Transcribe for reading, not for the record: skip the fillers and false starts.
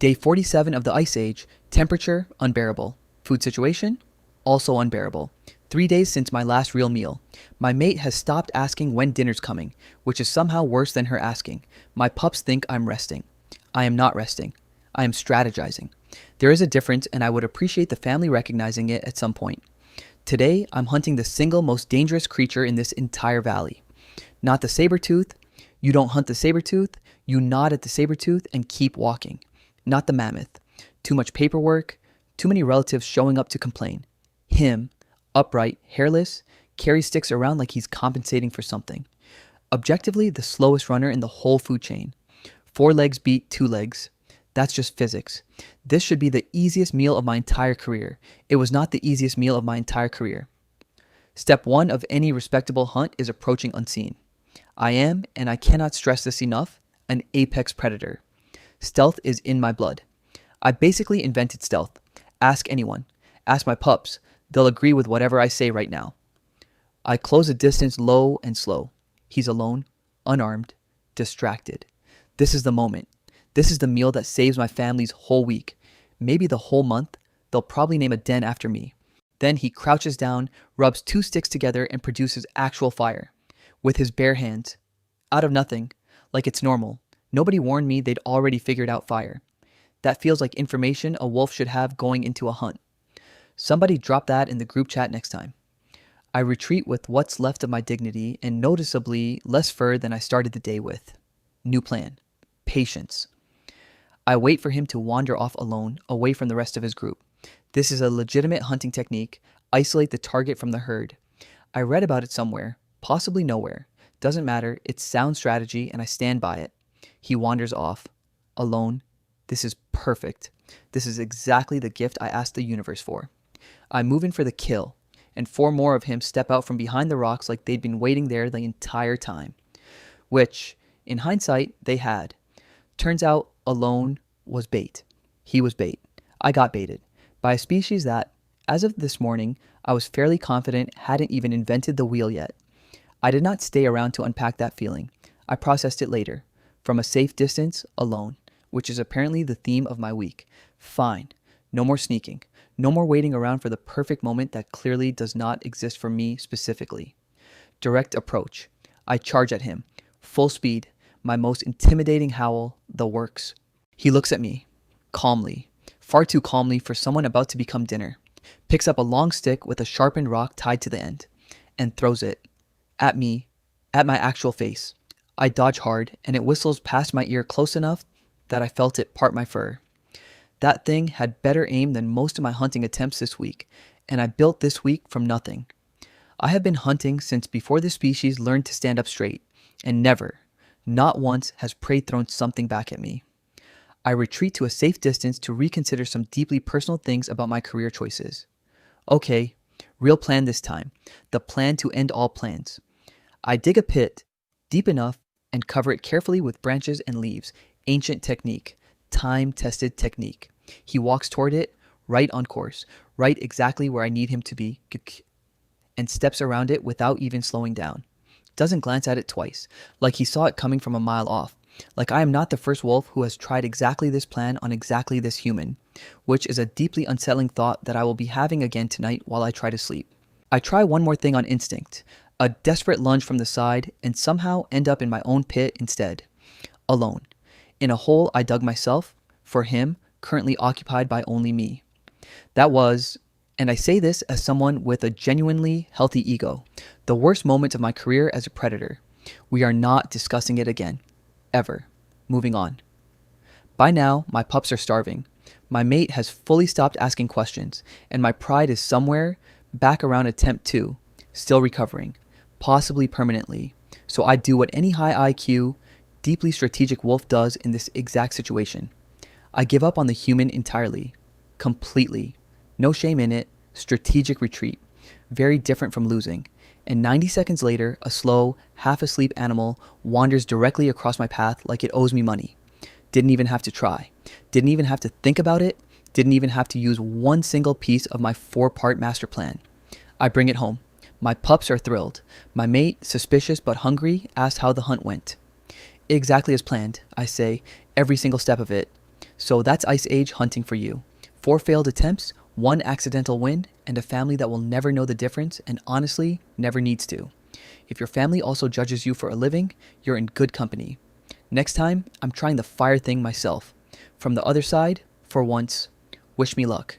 Day 47 of the Ice Age, temperature unbearable. Food situation also unbearable. 3 days since my last real meal. My mate has stopped asking when dinner's coming, which is somehow worse than her asking. My pups think I'm resting. I am not resting. I am strategizing. There is a difference, and I would appreciate the family recognizing it at some point. Today, I'm hunting the single most dangerous creature in this entire valley. Not the saber-tooth. You don't hunt the saber-tooth. You nod at the saber-tooth and keep walking. Not the mammoth. Too much paperwork. Too many relatives showing up to complain. Him, upright, hairless, carries sticks around like he's compensating for something. Objectively, the slowest runner in the whole food chain. 4 legs beat 2 legs. That's just physics. This should be the easiest meal of my entire career. It was not the easiest meal of my entire career. Step 1 of any respectable hunt is approaching unseen. I am, and I cannot stress this enough, an apex predator. Stealth is in my blood. I basically invented stealth. Ask anyone. Ask my pups. They'll agree with whatever I say right now. I close a distance low and slow. He's alone, unarmed, distracted. This is the moment. This is the meal that saves my family's whole week. Maybe the whole month. They'll probably name a den after me. Then he crouches down, rubs 2 sticks together, and produces actual fire. With his bare hands. Out of nothing. Like it's normal. Nobody warned me they'd already figured out fire. That feels like information a wolf should have going into a hunt. Somebody drop that in the group chat next time. I retreat with what's left of my dignity and noticeably less fur than I started the day with. New plan. Patience. I wait for him to wander off alone, away from the rest of his group. This is a legitimate hunting technique. Isolate the target from the herd. I read about it somewhere, possibly nowhere. Doesn't matter, it's sound strategy and I stand by it. He wanders off. Alone. This is perfect. This is exactly the gift I asked the universe for. I move in for the kill, and 4 more of him step out from behind the rocks like they'd been waiting there the entire time. Which, in hindsight, they had. Turns out, alone was bait. He was bait. I got baited. By a species that, as of this morning, I was fairly confident hadn't even invented the wheel yet. I did not stay around to unpack that feeling. I processed it later. From a safe distance, alone. Which is apparently the theme of my week. Fine. No more sneaking. No more waiting around for the perfect moment that clearly does not exist for me specifically. Direct approach. I charge at him. Full speed. My most intimidating howl, the works. He looks at me. Calmly. Far too calmly for someone about to become dinner. Picks up a long stick with a sharpened rock tied to the end. And throws it. At me. At my actual face. I dodge hard, and it whistles past my ear close enough that I felt it part my fur. That thing had better aim than most of my hunting attempts this week, and I built this week from nothing. I have been hunting since before this species learned to stand up straight, and never, not once, has prey thrown something back at me. I retreat to a safe distance to reconsider some deeply personal things about my career choices. Okay, real plan this time, the plan to end all plans. I dig a pit, deep enough, and cover it carefully with branches and leaves. Ancient technique, time-tested technique. He walks toward it, right on course, right exactly where I need him to be, and steps around it without even slowing down. Doesn't glance at it twice, like he saw it coming from a mile off, like I am not the first wolf who has tried exactly this plan on exactly this human, which is a deeply unsettling thought that I will be having again tonight while I try to sleep. I try one more thing on instinct, a desperate lunge from the side, and somehow end up in my own pit instead, alone. In a hole I dug myself, for him, currently occupied by only me. That was, and I say this as someone with a genuinely healthy ego, the worst moment of my career as a predator. We are not discussing it again. Ever. Moving on. By now, my pups are starving. My mate has fully stopped asking questions, and my pride is somewhere back around attempt 2, still recovering, possibly permanently. So I do what any high IQ, deeply strategic wolf does in this exact situation. I give up on the human entirely. Completely. No shame in it. Strategic retreat. Very different from losing. And 90 seconds later, a slow, half-asleep animal wanders directly across my path like it owes me money. Didn't even have to try. Didn't even have to think about it. Didn't even have to use one single piece of my 4-part master plan. I bring it home. My pups are thrilled. My mate, suspicious but hungry, asks how the hunt went. Exactly as planned, I say, every single step of it. So that's Ice Age hunting for you. 4 failed attempts, 1 accidental win, and a family that will never know the difference and honestly never needs to. If your family also judges you for a living, you're in good company. Next time, I'm trying the fire thing myself. From the other side, for once, wish me luck.